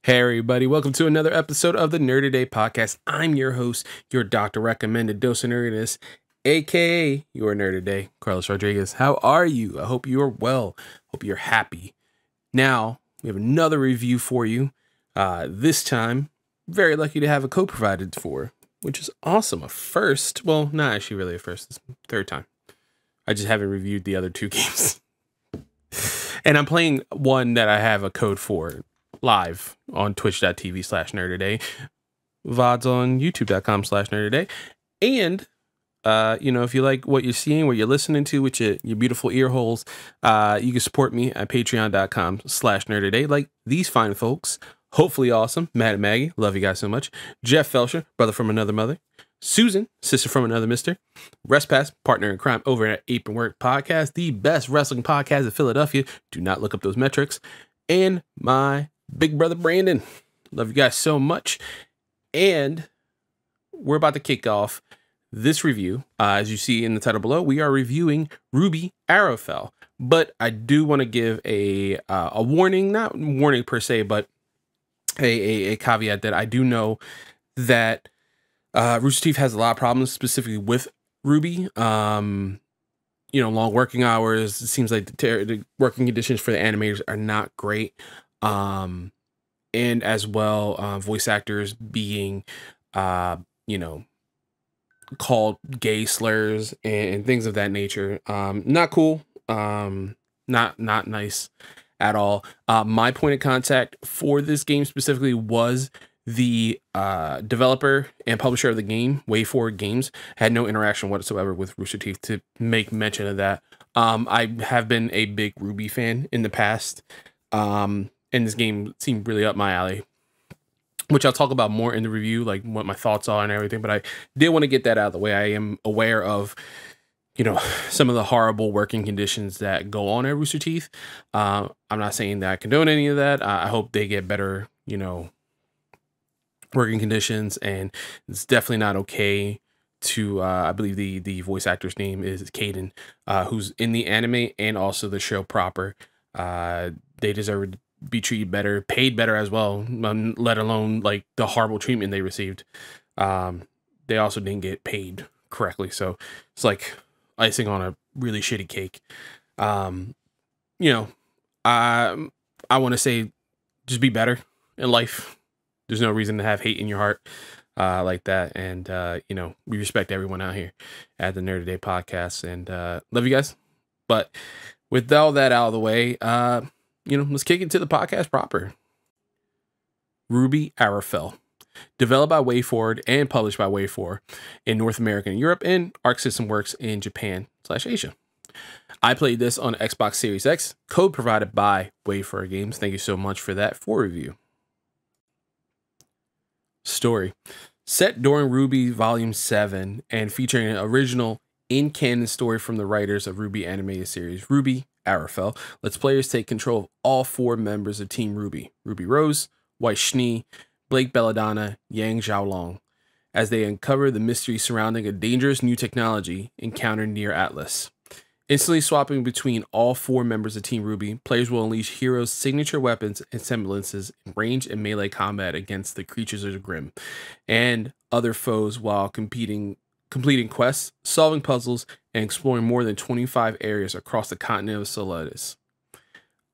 Hey everybody, welcome to another episode of the Nerd Today podcast. I'm your host, your doctor recommended dose of nerdiness, aka your Nerd Today, Carlos Rodriguez. How are you? I hope you are well. Hope you're happy. Now, we have another review for you. This time, very lucky to have a code provided for, which is awesome. A first, well, not actually really a first, it's the third time. I just haven't reviewed the other two games. And I'm playing one that I have a code for live on twitch.tv/nerdtoday, VODs on youtube.com/nerdtoday. And, if you like what you're seeing, what you're listening to with your beautiful ear holes, you can support me at patreon.com/nerdtoday, like these fine folks. Hopefully awesome. Matt and Maggie, love you guys so much. Jeff Felcher, brother from another mother. Susan, sister from another mister. Restpass, partner in crime over at Ape and Work Podcast, the best wrestling podcast in Philadelphia. Do not look up those metrics. And my big brother Brandon. Love you guys so much. And we're about to kick off this review. As you see in the title below, we are reviewing RWBY Arrowfell. But I do want to give a warning, not warning per se, but a caveat that I do know that Rooster Teeth has a lot of problems specifically with RWBY. Long working hours. It seems like the working conditions for the animators are not great. And as well, voice actors being, called gay slurs and things of that nature. Not cool. Not nice at all. My point of contact for this game specifically was the developer and publisher of the game, Wayforward Games. Had no interaction whatsoever with Rooster Teeth to make mention of that. I have been a big RWBY fan in the past. And this game seemed really up my alley, which I'll talk about more in the review, like what my thoughts are and everything. But I did want to get that out of the way. I am aware of, some of the horrible working conditions that go on at Rooster Teeth. I'm not saying that I condone any of that. I hope they get better, working conditions. And it's definitely not okay to, I believe the voice actor's name is Caden, who's in the anime and also the show proper. They deserve to be treated better, paid better as well, let alone like the horrible treatment they received. They also didn't get paid correctly, so it's like icing on a really shitty cake. I want to say just be better in life. There's no reason to have hate in your heart like that. And we respect everyone out here at the Nerd Today podcast, and love you guys. But with all that out of the way, let's kick into the podcast proper. RWBY Arrowfell, developed by Wayforward and published by Wayforward in North America and Europe, and Arc System Works in Japan/Asia. I played this on Xbox Series X, code provided by Wayforward Games. Thank you so much for that for review. Story. Set during RWBY Volume 7 and featuring an original in-canon story from the writers of RWBY animated series, RWBY Arrowfell lets players take control of all four members of Team RWBY: Ruby Rose, White Schnee, Blake Belladonna, Yang Xiaolong, as they uncover the mystery surrounding a dangerous new technology encountered near Atlas. Instantly swapping between all four members of Team RWBY, players will unleash heroes' signature weapons and semblances in range and melee combat against the creatures of the Grim and other foes while completing quests, solving puzzles, and exploring more than 25 areas across the continent of Solidus.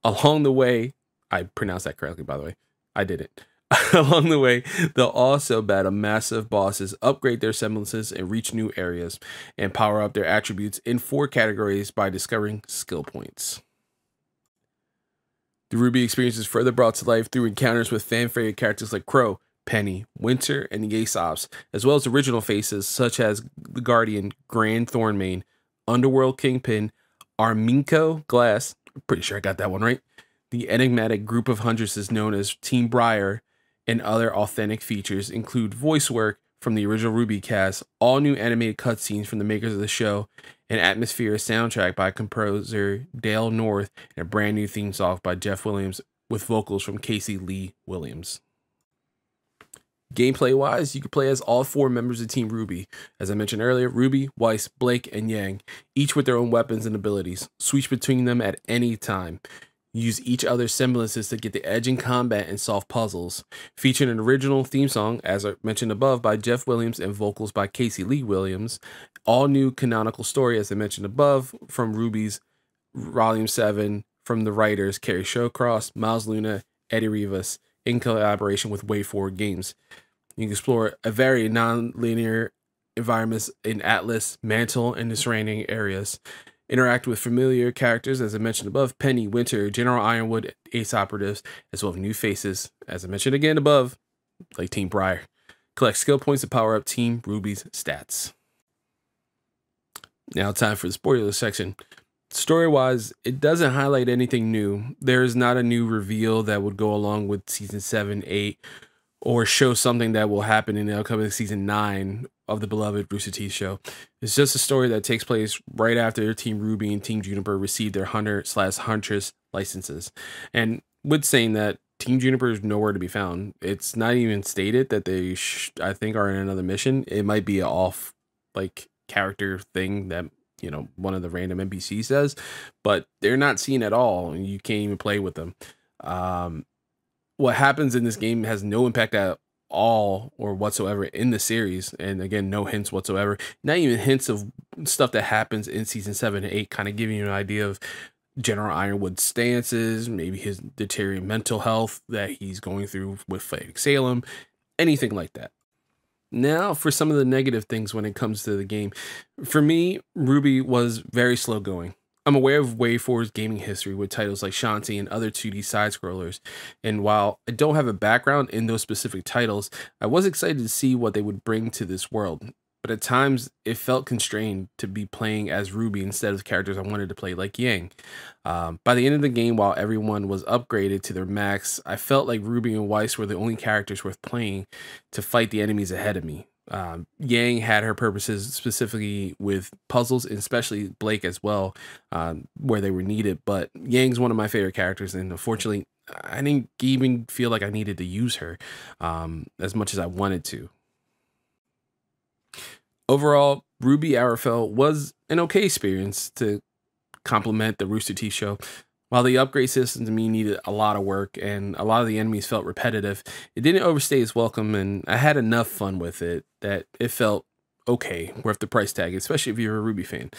Along the way, I pronounced that correctly, by the way. I didn't. Along the way, they'll also battle massive bosses, upgrade their semblances, and reach new areas, and power up their attributes in 4 categories by discovering skill points. The RWBY experience is further brought to life through encounters with fan-favorite characters like Crow, Penny, Winter, and the Aesops, as well as original faces such as the Guardian, Grand Thornmane, Underworld Kingpin, Arminko Glass, I'm pretty sure I got that one right, the enigmatic group of huntresses known as Team Briar, and other authentic features include voice work from the original RWBY cast, all new animated cutscenes from the makers of the show, an atmospheric soundtrack by composer Dale North, and a brand new theme song by Jeff Williams with vocals from Casey Lee Williams. Gameplay wise, you can play as all four members of Team RWBY. As I mentioned earlier, Ruby, Weiss, Blake, and Yang, each with their own weapons and abilities. Switch between them at any time. use each other's semblances to get the edge in combat and solve puzzles. Featuring an original theme song, as I mentioned above, by Jeff Williams and vocals by Casey Lee Williams. All new canonical story, as I mentioned above, from RWBY's Volume 7, from the writers Kerry Shawcross, Miles Luna, Eddie Rivas, in collaboration with Wayforward Games. You can explore a very non-linear environments in Atlas, Mantle, and the surrounding areas. Interact with familiar characters, as I mentioned above, Penny, Winter, General Ironwood, Ace Operatives, as well as new faces, as I mentioned again above, like Team Briar. Collect skill points to power up Team RWBY's stats. Now time for the spoiler section. Story-wise, it doesn't highlight anything new. There is not a new reveal that would go along with Season 7, 8, or show something that will happen in the upcoming Season 9 of the beloved Rooster Teeth show. It's just a story that takes place right after Team RWBY and Team Juniper received their Hunter/Huntress licenses. And with saying that, Team Juniper is nowhere to be found. It's not even stated that they, I think, are in another mission. It might be an off, like, character thing that, you know, one of the random NPCs says, but they're not seen at all, and you can't even play with them. What happens in this game has no impact at all or whatsoever in the series, and again, no hints whatsoever, not even hints of stuff that happens in Season 7 and 8, kind of giving you an idea of General Ironwood's stances, maybe his deteriorating mental health that he's going through with fighting Salem, anything like that. Now for some of the negative things when it comes to the game. For me, RWBY was very slow going. I'm aware of Wayforward's gaming history with titles like Shantae and other 2D side-scrollers, and while I don't have a background in those specific titles, I was excited to see what they would bring to this world. But at times, it felt constrained to be playing as RWBY instead of characters I wanted to play like Yang. By the end of the game, while everyone was upgraded to their max, I felt like RWBY and Weiss were the only characters worth playing to fight the enemies ahead of me. Yang had her purposes specifically with puzzles, and especially Blake as well, where they were needed. But Yang's one of my favorite characters, and unfortunately, I didn't even feel like I needed to use her as much as I wanted to. Overall, RWBY Arrowfell was an okay experience to complement the Rooster Teeth show. While the upgrade system to me needed a lot of work and a lot of the enemies felt repetitive, it didn't overstay its welcome, and I had enough fun with it that it felt okay, worth the price tag, especially if you're a RWBY fan.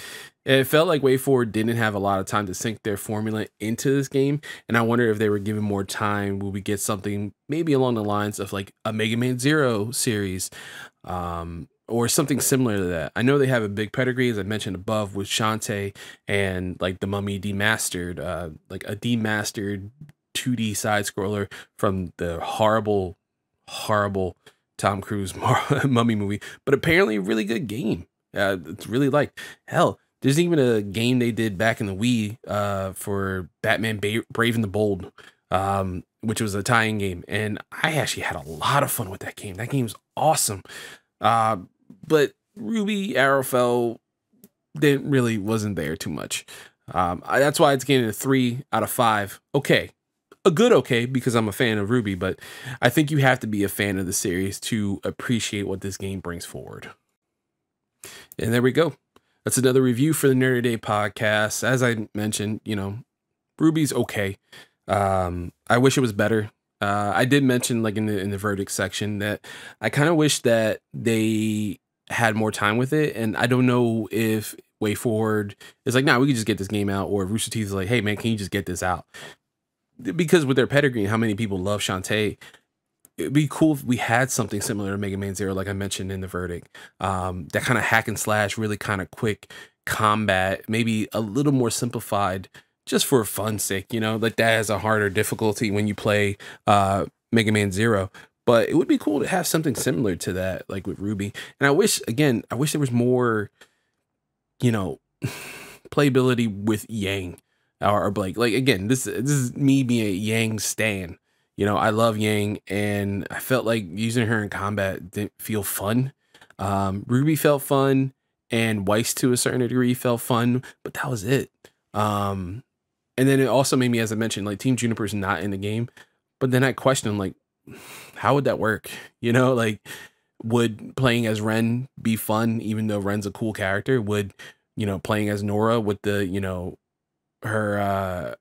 It felt like Wayforward didn't have a lot of time to sink their formula into this game, and I wonder if they were given more time, will we get something maybe along the lines of like a Mega Man Zero series, or something similar to that. I know they have a big pedigree, as I mentioned above, with Shantae and like the Mummy Demastered, like a demastered 2D side scroller from the horrible Tom Cruise Mummy movie, but apparently a really good game. It's really liked. Hell, there's even a game they did back in the Wii for Batman Brave and the Bold, which was a tie-in game, and I actually had a lot of fun with that game. That game's awesome. But RWBY Arrowfell wasn't there too much. That's why it's getting a 3 out of 5. Okay. A good okay, because I'm a fan of RWBY, but I think you have to be a fan of the series to appreciate what this game brings forward. And there we go. That's another review for the Nerd Day podcast. As I mentioned, you know, RWBY's okay. I wish it was better. I did mention, like, in the verdict section, that I kind of wish that they had more time with it, and I don't know if Wayforward is like, nah, we can just get this game out, or Rooster Teeth is like, hey man, can you just get this out? Because with their pedigree and how many people love Shantae, it'd be cool if we had something similar to Mega Man Zero, like I mentioned in the verdict. That kind of hack and slash, really kind of quick combat, maybe a little more simplified, just for fun's sake, you know, like that has a harder difficulty when you play Mega Man Zero. But it would be cool to have something similar to that, like with RWBY. And I wish there was more, you know, playability with Yang or Blake. Like, again, this is me being a Yang stan. You know, I love Yang, and I felt like using her in combat didn't feel fun. RWBY felt fun, and Weiss to a certain degree felt fun, but that was it. And then it also made me, as I mentioned, like Team Juniper's not in the game, but then I questioned, like, how would that work? You know, like, would playing as Ren be fun, even though Ren's a cool character? Would, you know, playing as Nora with the, you know, her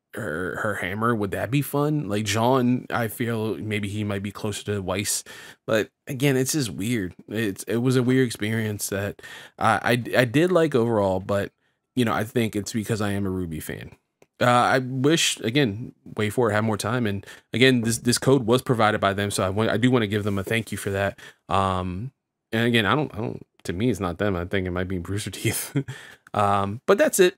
hammer, would that be fun? Like Jean, I feel maybe he might be closer to Weiss, but again, it's just weird. It was a weird experience that I did like overall, but I think it's because I am a RWBY fan. I wish, again, Wayforward had more time, and again, this code was provided by them, so I do want to give them a thank you for that. And again, I don't. To me, it's not them. I think it might be Brewster Teeth. But that's it.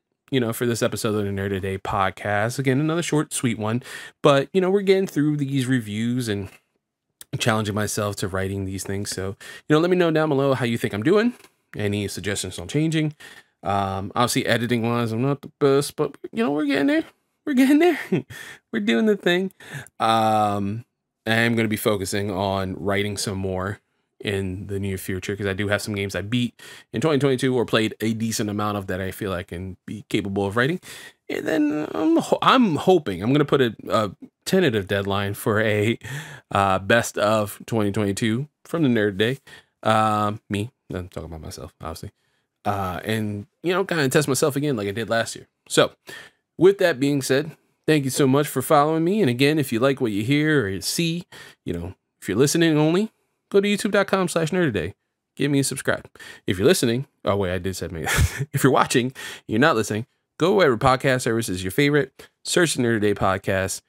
For this episode of the Nerd Today podcast. Again, another short, sweet one. But, we're getting through these reviews and challenging myself to writing these things. So, let me know down below how you think I'm doing. Any suggestions on changing. Obviously, editing wise, I'm not the best, but, we're getting there. We're getting there. We're doing the thing. I'm going to be focusing on writing some more in the near future, because I do have some games I beat in 2022 or played a decent amount of that I feel I can be capable of writing. And then I'm hoping I'm going to put a tentative deadline for a best of 2022 from the Nerd Day. Me, I'm talking about myself, obviously. And, kind of test myself again like I did last year. So with that being said, thank you so much for following me. And again, if you like what you hear or you see, if you're listening only, go to youtube.com/nerdtoday. Give me a subscribe. If you're listening, oh wait, I did say maybe. If you're watching, you're not listening, go wherever podcast service is your favorite. Search the Nerd Today podcast.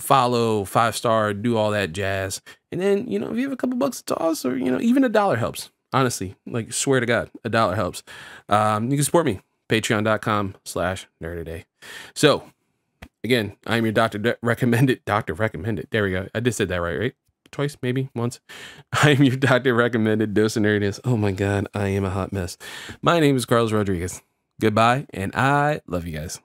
Follow, 5-star, do all that jazz. And then, if you have a couple bucks to toss, or even $1 helps. Honestly, like swear to God, $1 helps. You can support me. Patreon.com/nerdtoday. So again, I'm your doctor recommended. There we go. I just said that right? Twice, maybe once. I'm your doctor recommended dose of nerdiness. Oh my God, I am a hot mess. My name is Carlos Rodriguez. Goodbye, and I love you guys.